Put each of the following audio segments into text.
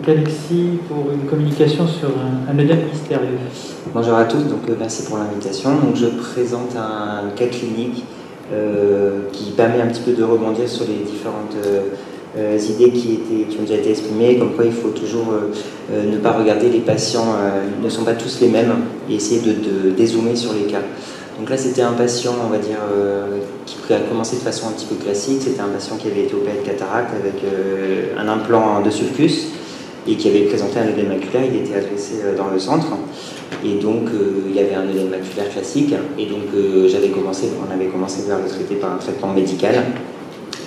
Donc Alexis, pour une communication sur un œdème mystérieux. Bonjour à tous, donc merci pour l'invitation. Donc je présente un cas clinique qui permet un petit peu de rebondir sur les différentes idées qui ont déjà été exprimées, comme quoi il faut toujours ne pas regarder les patients, ne sont pas tous les mêmes, et essayer de dézoomer sur les cas. Donc là c'était un patient, on va dire, qui a commencé de façon un petit peu classique. C'était un patient qui avait été opéré de cataracte avec un implant de sulcus et qui avait présenté un œdème maculaire. Il était adressé dans le centre et donc il y avait un œdème maculaire classique, et donc on avait commencé vers le traiter par un traitement médical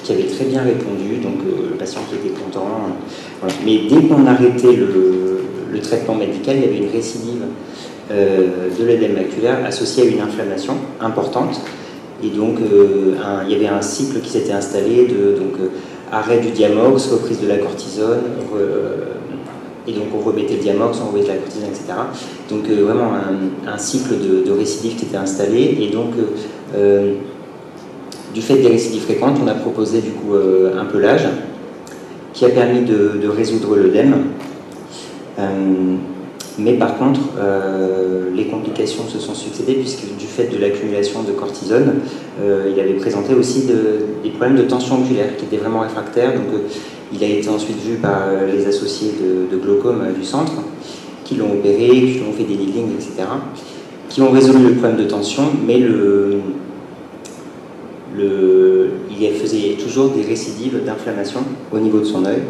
qui avait très bien répondu, donc le patient qui était content, voilà. Mais dès qu'on arrêtait le traitement médical, il y avait une récidive de l'œdème maculaire associée à une inflammation importante, et donc il y avait un cycle qui s'était installé de arrêt du diamox, reprise de la cortisone, et donc on remettait le diamox, on remettait la cortisone, etc. Donc vraiment un cycle de récidive qui était installé, et donc du fait des récidives fréquentes, on a proposé du coup un pelage qui a permis de résoudre l'œdème. Mais par contre, les complications se sont succédées, puisque du fait de l'accumulation de cortisone, il avait présenté aussi des problèmes de tension oculaire qui étaient vraiment réfractaires. Donc il a été ensuite vu par les associés de glaucome du centre, qui l'ont opéré, qui l'ont fait des needling, etc., qui ont résolu le problème de tension, mais il faisait toujours des récidives d'inflammation au niveau de son œil,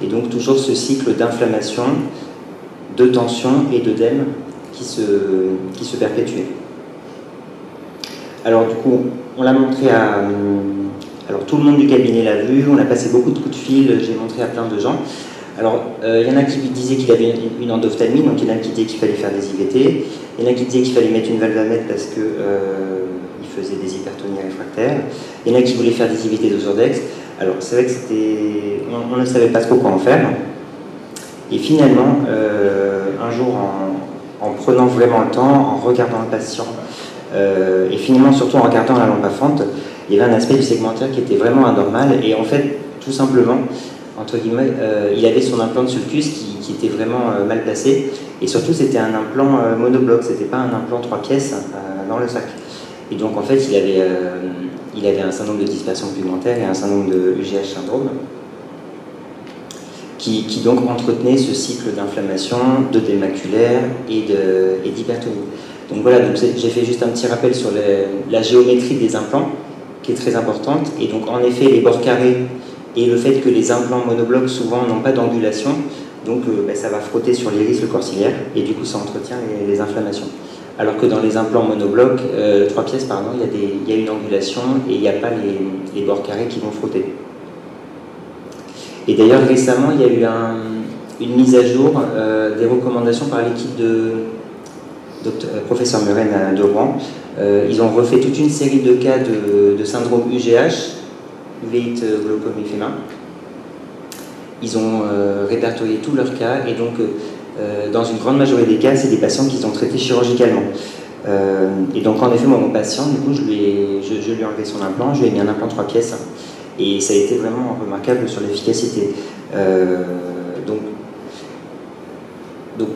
et donc toujours ce cycle d'inflammation, de tension et d'œdème qui se perpétuait. Alors du coup, on l'a montré à... Alors tout le monde du cabinet l'a vu, on a passé beaucoup de coups de fil, j'ai montré à plein de gens. Alors il y en a qui disaient qu'il avait une endophtalmie, donc il y en a qui disaient qu'il fallait faire des IVT, il y en a qui disaient qu'il fallait mettre une valve à mettre parce que il faisait des hypertonies réfractaires, il y en a qui voulaient faire des IVT d'Osurdex. Alors c'est vrai que on ne savait pas trop quoi en faire. Et finalement, un jour, en prenant vraiment le temps, en regardant le patient, et finalement surtout en regardant la lampe à fente, il y avait un aspect du segmentaire qui était vraiment anormal, et en fait, tout simplement, entre guillemets, il avait son implant de sulcus qui était vraiment mal placé, et surtout c'était un implant monobloc, c'était pas un implant 3 pièces dans le sac. Et donc en fait, il avait un syndrome de dispersion pigmentaire et un syndrome de UGH syndrome, qui donc entretenait ce cycle d'inflammation, d'œdème maculaire et d'hypertonie. Donc voilà, donc j'ai fait juste un petit rappel sur la géométrie des implants, qui est très importante, et donc en effet les bords carrés et le fait que les implants monoblocs souvent n'ont pas d'angulation, donc ça va frotter sur l'iris, le corps ciliaire, et du coup ça entretient les inflammations. Alors que dans les implants monoblocs, 3 pièces, pardon, il y a une angulation et il n'y a pas les bords carrés qui vont frotter. Et d'ailleurs, récemment, il y a eu une mise à jour des recommandations par l'équipe de professeur Muren de Rouen. Ils ont refait toute une série de cas de syndrome UGH, uveites glaucome éphéma. Ils ont répertorié tous leurs cas, et donc dans une grande majorité des cas, c'est des patients qu'ils ont traités chirurgicalement. Et donc en effet, moi, mon patient, du coup, je lui ai enlevé son implant, je lui ai mis un implant 3 pièces. Et ça a été vraiment remarquable sur l'efficacité. Donc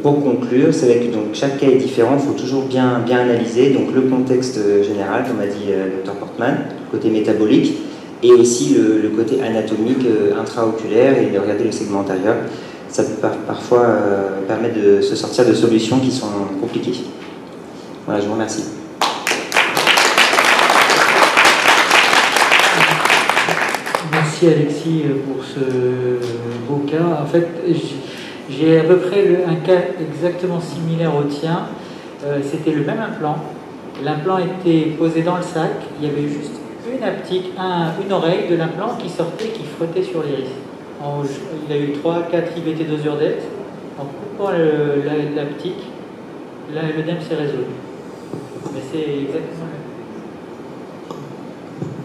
pour conclure, c'est vrai que donc, chaque cas est différent, il faut toujours bien analyser donc, le contexte général, comme a dit le Dr Portman, le côté métabolique, et aussi le côté anatomique intraoculaire, et de regarder le segment antérieur. Ça peut parfois permettre de se sortir de solutions qui sont compliquées. Voilà, je vous remercie. Merci Alexis pour ce beau cas. En fait, j'ai à peu près un cas exactement similaire au tien. C'était le même implant. L'implant était posé dans le sac. Il y avait juste une aptique, une oreille de l'implant qui sortait, qui frottait sur l'iris. Il a eu 3-4 IVT d'Osurdex. En coupant l'aptique, l'œdème s'est résolu. Mais c'est exactement le même.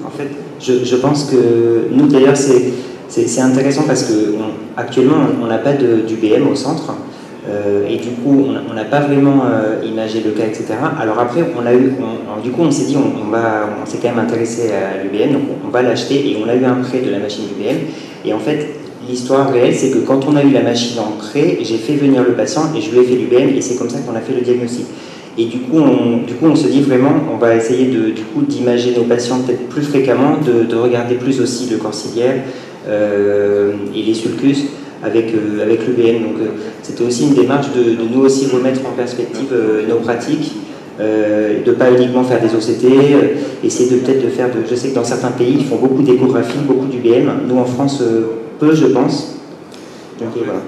En fait, je pense que nous, d'ailleurs, c'est intéressant parce qu'actuellement, on n'a pas d'UBM au centre, et du coup, on n'a pas vraiment imagé le cas, etc. Alors après, du coup, on s'est dit, on s'est quand même intéressé à l'UBM, donc on va l'acheter, et on a eu un prêt de la machine UBM, et en fait, l'histoire réelle, c'est que quand on a eu la machine entrée, j'ai fait venir le patient et je lui ai fait l'UBM et c'est comme ça qu'on a fait le diagnostic. Et du coup, on se dit vraiment, on va essayer d'imager nos patients peut-être plus fréquemment, de regarder plus aussi le corps ciliaire et les sulcus avec l'UBM. Donc c'était aussi une démarche de nous aussi remettre en perspective nos pratiques, de ne pas uniquement faire des OCT, essayer de peut-être de faire, je sais que dans certains pays, ils font beaucoup d'échographie, beaucoup d'UBM. Nous en France, peu je pense. Donc voilà.